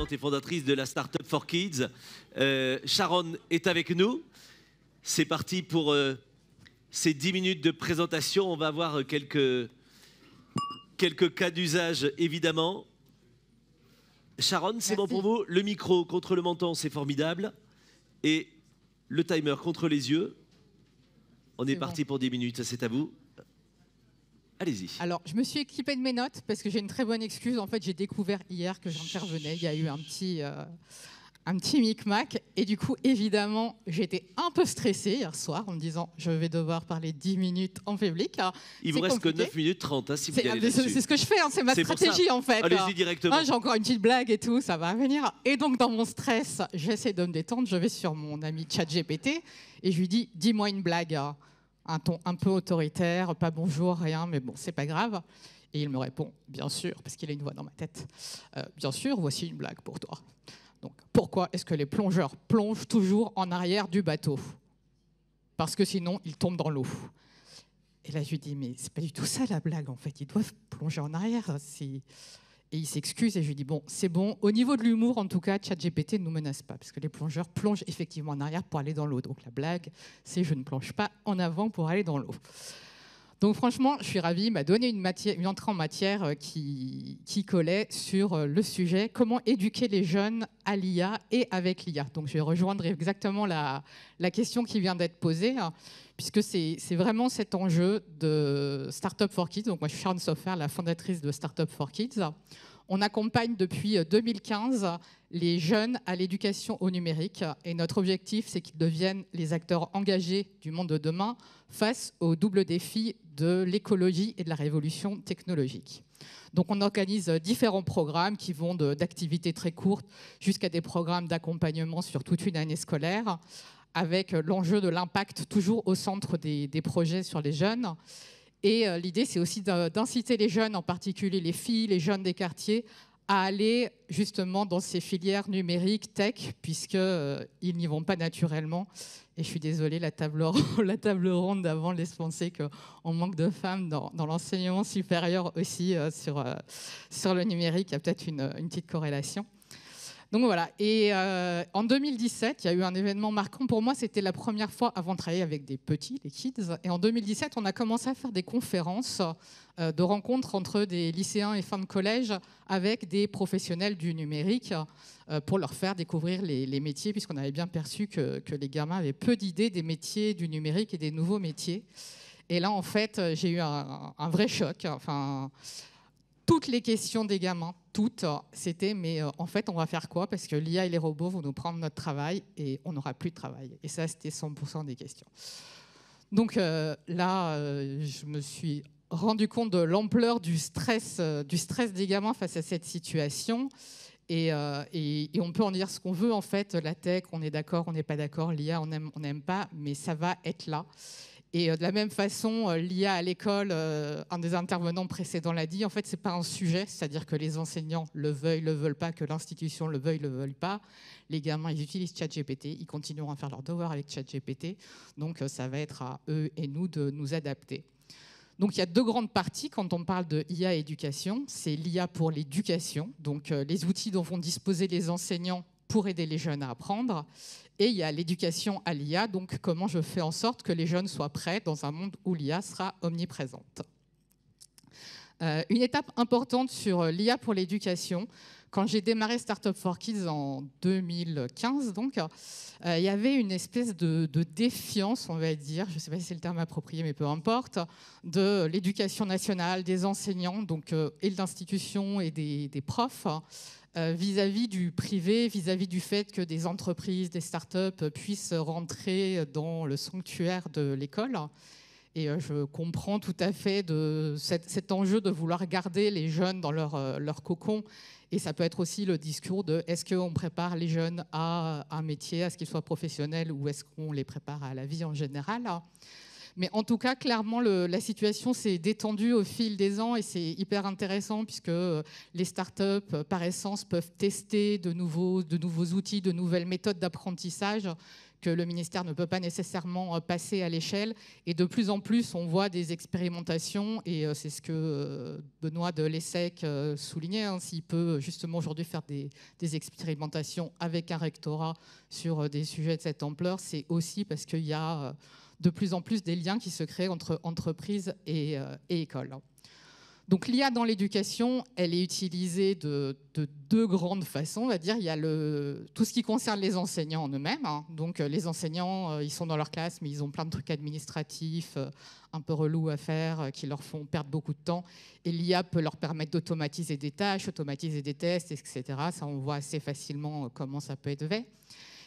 présidente et fondatrice de la Startup for Kids. Sharon est avec nous. C'est parti pour ces 10 minutes de présentation. On va voir quelques cas d'usage, évidemment. Sharon, c'est bon pour vous? Le micro contre le menton, c'est formidable. Et le timer contre les yeux. On est parti pour 10 minutes, c'est à vous. Allez-y. Alors, je me suis équipée de mes notes parce que j'ai une très bonne excuse. En fait, j'ai découvert hier que j'intervenais. Il y a eu un petit micmac. Et du coup, évidemment, j'étais un peu stressée hier soir en me disant je vais devoir parler 10 minutes en public. Il vous reste compliqué. Que 9 minutes 30, hein, si vous allez là-dessus. C'est ce que je fais, hein, c'est ma stratégie en fait. Allez-y directement. J'ai encore une petite blague et tout, ça va venir. Et donc, dans mon stress, j'essaie de me détendre. Je vais sur mon ami ChatGPT et je lui dis dis-moi une blague. Un ton un peu autoritaire, pas bonjour, rien, mais bon, c'est pas grave. Et il me répond, bien sûr, parce qu'il a une voix dans ma tête. Bien sûr, voici une blague pour toi. Donc, pourquoi est-ce que les plongeurs plongent toujours en arrière du bateau? Parce que sinon, ils tombent dans l'eau. Et là, je lui dis, mais c'est pas du tout ça la blague, en fait. Ils doivent plonger en arrière. Et il s'excuse et je lui dis, bon, c'est bon. Au niveau de l'humour, en tout cas, ChatGPT ne nous menace pas, parce que les plongeurs plongent effectivement en arrière pour aller dans l'eau. Donc la blague, c'est je ne plonge pas en avant pour aller dans l'eau. Donc franchement, je suis ravie. Il m'a donné une entrée en matière qui collait sur le sujet, comment éduquer les jeunes à l'IA et avec l'IA. Donc je vais rejoindre exactement la question qui vient d'être posée, puisque c'est vraiment cet enjeu de Startup for Kids. Donc moi, je suis Sharon Sofer, la fondatrice de Startup for Kids. On accompagne depuis 2015 les jeunes à l'éducation au numérique. Et notre objectif, c'est qu'ils deviennent les acteurs engagés du monde de demain face au double défi de l'écologie et de la révolution technologique. Donc on organise différents programmes qui vont d'activités très courtes jusqu'à des programmes d'accompagnement sur toute une année scolaire, avec l'enjeu de l'impact toujours au centre des projets sur les jeunes. Et l'idée, c'est aussi d'inciter les jeunes, en particulier les filles, les jeunes des quartiers, à aller justement dans ces filières numériques, tech, puisqu'ils n'y vont pas naturellement. Et je suis désolée, la table ronde d'avant laisse penser qu'on manque de femmes dans l'enseignement supérieur aussi sur le numérique. Il y a peut-être une petite corrélation. Donc voilà, et en 2017, il y a eu un événement marquant pour moi, c'était la première fois avant de travailler avec des petits, les kids, et en 2017, on a commencé à faire des conférences de rencontres entre des lycéens et fins de collège avec des professionnels du numérique pour leur faire découvrir les métiers, puisqu'on avait bien perçu que les gamins avaient peu d'idées des métiers du numérique et des nouveaux métiers. Et là, en fait, j'ai eu un vrai choc, enfin... Toutes les questions des gamins, toutes, c'était mais en fait, on va faire quoi? Parce que l'IA et les robots vont nous prendre notre travail et on n'aura plus de travail. Et ça, c'était 100% des questions. Donc là, je me suis rendu compte de l'ampleur du stress des gamins face à cette situation. Et on peut en dire ce qu'on veut, en fait. La tech, on est d'accord, on n'est pas d'accord. L'IA, on n'aime pas, mais ça va être là. Et de la même façon, l'IA à l'école, un des intervenants précédents l'a dit, en fait, ce n'est pas un sujet, c'est-à-dire que les enseignants le veulent pas, que l'institution le veuille pas. Les gamins, ils utilisent ChatGPT, ils continueront à faire leurs devoirs avec ChatGPT, donc ça va être à eux et nous de nous adapter. Donc il y a deux grandes parties quand on parle de IA éducation. C'est l'IA pour l'éducation, donc les outils dont vont disposer les enseignants pour aider les jeunes à apprendre. Et il y a l'éducation à l'IA, donc comment je fais en sorte que les jeunes soient prêts dans un monde où l'IA sera omniprésente. Une étape importante sur l'IA pour l'éducation, quand j'ai démarré Startup for Kids en 2015, donc, il y avait une espèce de défiance, on va dire, je ne sais pas si c'est le terme approprié, mais peu importe, de l'éducation nationale, des enseignants, donc, et de l'institution et des profs, vis-à-vis du privé, vis-à-vis du fait que des entreprises, des startups puissent rentrer dans le sanctuaire de l'école. Et je comprends tout à fait cet enjeu de vouloir garder les jeunes dans leur cocon. Et ça peut être aussi le discours de est-ce qu'on prépare les jeunes à un métier, à ce qu'ils soient professionnels, ou est-ce qu'on les prépare à la vie en général. Mais en tout cas, clairement, la situation s'est détendue au fil des ans et c'est hyper intéressant puisque les startups, par essence, peuvent tester de nouveaux outils, de nouvelles méthodes d'apprentissage que le ministère ne peut pas nécessairement passer à l'échelle. Et de plus en plus, on voit des expérimentations, et c'est ce que Benoît de l'ESSEC soulignait, hein, s'il peut justement aujourd'hui faire des expérimentations avec un rectorat sur des sujets de cette ampleur, c'est aussi parce qu'il y a de plus en plus des liens qui se créent entre entreprises et écoles. Donc l'IA dans l'éducation, elle est utilisée de deux grandes façons, on va dire. Il y a tout ce qui concerne les enseignants en eux-mêmes. Hein. Donc les enseignants, ils sont dans leur classe, mais ils ont plein de trucs administratifs un peu relous à faire, qui leur font perdre beaucoup de temps. Et l'IA peut leur permettre d'automatiser des tâches, automatiser des tests, etc. Ça, on voit assez facilement comment ça peut être fait.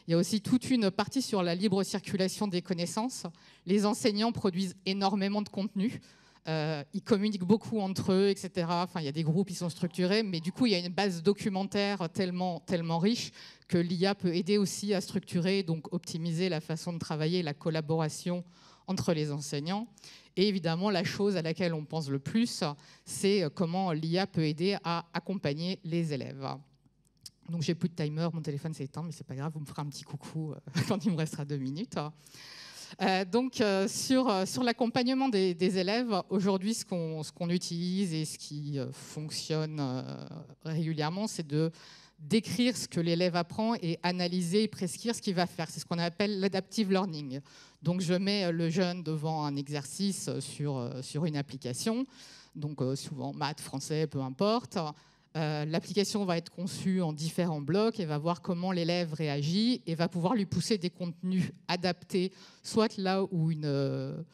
Il y a aussi toute une partie sur la libre circulation des connaissances. Les enseignants produisent énormément de contenu. Ils communiquent beaucoup entre eux, etc. Enfin, il y a des groupes, ils sont structurés, mais du coup, il y a une base documentaire tellement riche que l'IA peut aider aussi à structurer, donc optimiser la façon de travailler, la collaboration entre les enseignants. Et évidemment, la chose à laquelle on pense le plus, c'est comment l'IA peut aider à accompagner les élèves. Donc, j'ai plus de timer, mon téléphone s'est éteint, mais c'est pas grave, vous me ferez un petit coucou quand il me restera 2 minutes. Sur l'accompagnement des élèves, aujourd'hui, ce qu'on utilise et ce qui fonctionne régulièrement, c'est de décrire ce que l'élève apprend et analyser et prescrire ce qu'il va faire. C'est ce qu'on appelle l'adaptive learning. Donc, je mets le jeune devant un exercice sur une application, donc souvent maths, français, peu importe. L'application va être conçue en différents blocs et va voir comment l'élève réagit et va pouvoir lui pousser des contenus adaptés, soit là où une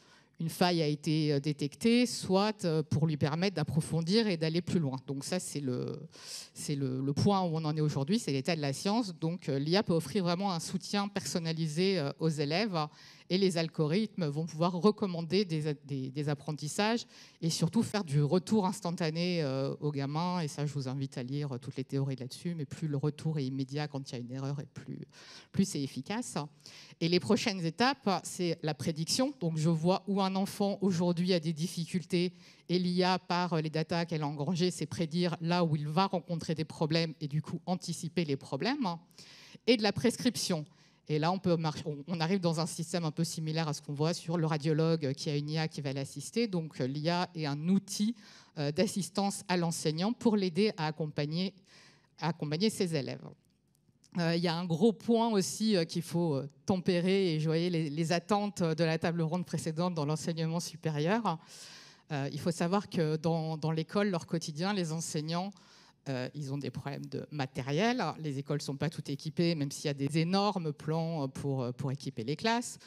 faille a été détectée, soit pour lui permettre d'approfondir et d'aller plus loin. Donc ça, c'est le point où on en est aujourd'hui, c'est l'état de la science. Donc l'IA peut offrir vraiment un soutien personnalisé aux élèves et les algorithmes vont pouvoir recommander des apprentissages et surtout faire du retour instantané aux gamins. Et ça, je vous invite à lire toutes les théories là-dessus, mais plus le retour est immédiat quand il y a une erreur et plus c'est efficace. Et les prochaines étapes, c'est la prédiction. Donc je vois où un enfant aujourd'hui a des difficultés et l'IA, par les datas qu'elle a engrangées, c'est prédire là où il va rencontrer des problèmes et du coup anticiper les problèmes. Et de la prescription. Et là, on arrive dans un système un peu similaire à ce qu'on voit sur le radiologue qui a une IA qui va l'assister. Donc l'IA est un outil d'assistance à l'enseignant pour l'aider à accompagner ses élèves. Il y a un gros point aussi qu'il faut tempérer, et je voyais les attentes de la table ronde précédente dans l'enseignement supérieur. Il faut savoir que dans l'école, leur quotidien, les enseignants, ils ont des problèmes de matériel. Les écoles ne sont pas toutes équipées, même s'il y a des énormes plans pour équiper les classes.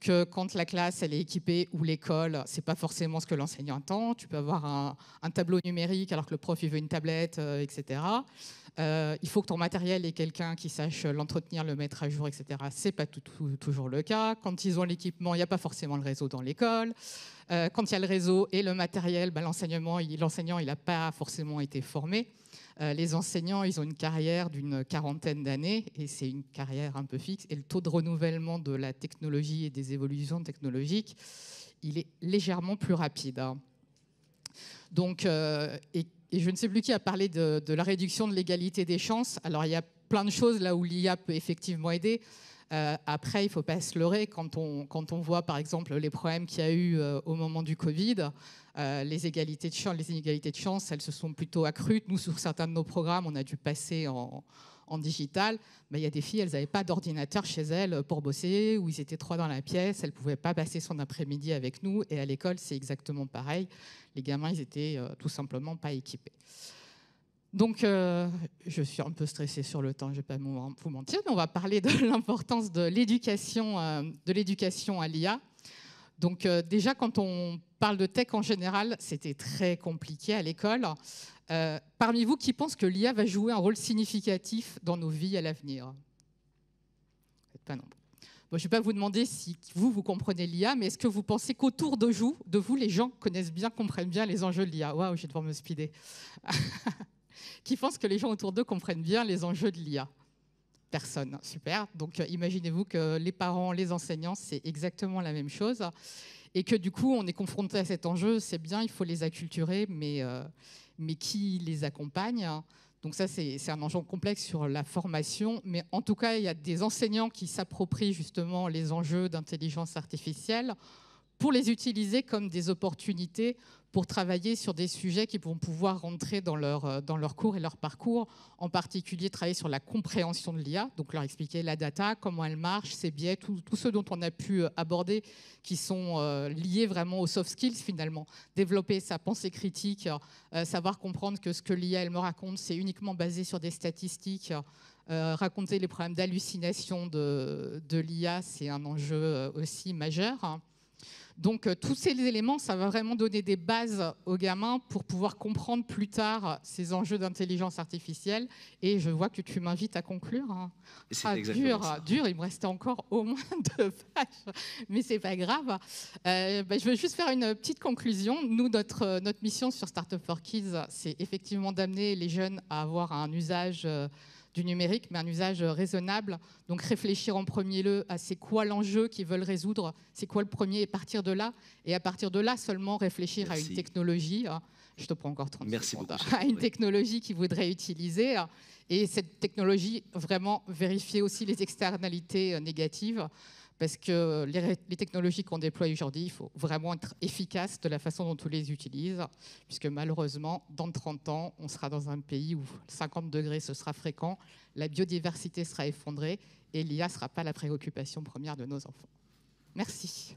Que quand la classe elle est équipée ou l'école, c'est pas forcément ce que l'enseignant attend. Tu peux avoir un tableau numérique alors que le prof il veut une tablette, etc. Il faut que ton matériel ait quelqu'un qui sache l'entretenir, le mettre à jour, etc. C'est pas toujours le cas. Quand ils ont l'équipement, il n'y a pas forcément le réseau dans l'école. Quand il y a le réseau et le matériel, l'enseignant il n'a pas forcément été formé. Les enseignants, ils ont une carrière d'une 40aine d'années et c'est une carrière un peu fixe. Et le taux de renouvellement de la technologie et des évolutions technologiques, il est légèrement plus rapide. Donc, et je ne sais plus qui a parlé de la réduction de l'égalité des chances. Alors, il y a plein de choses là où l'IA peut effectivement aider. Après, il ne faut pas se leurrer quand on voit, par exemple, les problèmes qu'il y a eu au moment du Covid. Les inégalités de chance, elles se sont plutôt accrues. Nous, sur certains de nos programmes, on a dû passer en digital. Mais il y a des filles, elles n'avaient pas d'ordinateur chez elles pour bosser, ou ils étaient 3 dans la pièce, elles ne pouvaient pas passer son après-midi avec nous. Et à l'école, c'est exactement pareil. Les gamins, ils étaient tout simplement pas équipés. Donc, je suis un peu stressée sur le temps, je ne vais pas vous mentir, mais on va parler de l'importance de l'éducation à l'IA. Donc, déjà, quand on parle de tech en général, c'était très compliqué à l'école. Parmi vous, qui pense que l'IA va jouer un rôle significatif dans nos vies à l'avenir? Pas nombreux. Bon, je ne vais pas vous demander si vous comprenez l'IA, mais est-ce que vous pensez qu'autour de vous, les gens comprennent bien les enjeux de l'IA? Waouh, je vais devoir me speeder. Qui pense que les gens autour d'eux comprennent bien les enjeux de l'IA? Personne. Super. Donc, imaginez-vous que les parents, les enseignants, c'est exactement la même chose. Et que du coup, on est confronté à cet enjeu. C'est bien, il faut les acculturer, mais qui les accompagne? Donc ça, c'est un enjeu complexe sur la formation, mais en tout cas, il y a des enseignants qui s'approprient justement les enjeux d'intelligence artificielle pour les utiliser comme des opportunités pour travailler sur des sujets qui vont pouvoir rentrer dans leur cours et leur parcours, en particulier travailler sur la compréhension de l'IA, donc leur expliquer la data, comment elle marche, ses biais, tout ce dont on a pu aborder, qui sont liés vraiment aux soft skills finalement. Développer sa pensée critique, savoir comprendre que ce que l'IA elle me raconte, c'est uniquement basé sur des statistiques, raconter les problèmes d'hallucination de l'IA, c'est un enjeu aussi majeur. Donc tous ces éléments, ça va vraiment donner des bases aux gamins pour pouvoir comprendre plus tard ces enjeux d'intelligence artificielle. Et je vois que tu m'invites à conclure. C'est exactement ça. Dur, il me restait encore au moins 2 pages, mais c'est pas grave. Je veux juste faire une petite conclusion. Nous, notre mission sur Startup for Kids, c'est effectivement d'amener les jeunes à avoir un usage du numérique, mais un usage raisonnable. Donc réfléchir en premier lieu à c'est quoi l'enjeu qu'ils veulent résoudre, c'est quoi le premier, et partir de là. Et à partir de là, seulement réfléchir à une technologie. Je te prends encore 30 secondes. À une technologie qu'ils voudraient utiliser. Et cette technologie, vraiment vérifier aussi les externalités négatives. Parce que les technologies qu'on déploie aujourd'hui, il faut vraiment être efficace de la façon dont on les utilise, puisque malheureusement, dans 30 ans, on sera dans un pays où 50 degrés, ce sera fréquent, la biodiversité sera effondrée, et l'IA ne sera pas la préoccupation première de nos enfants. Merci.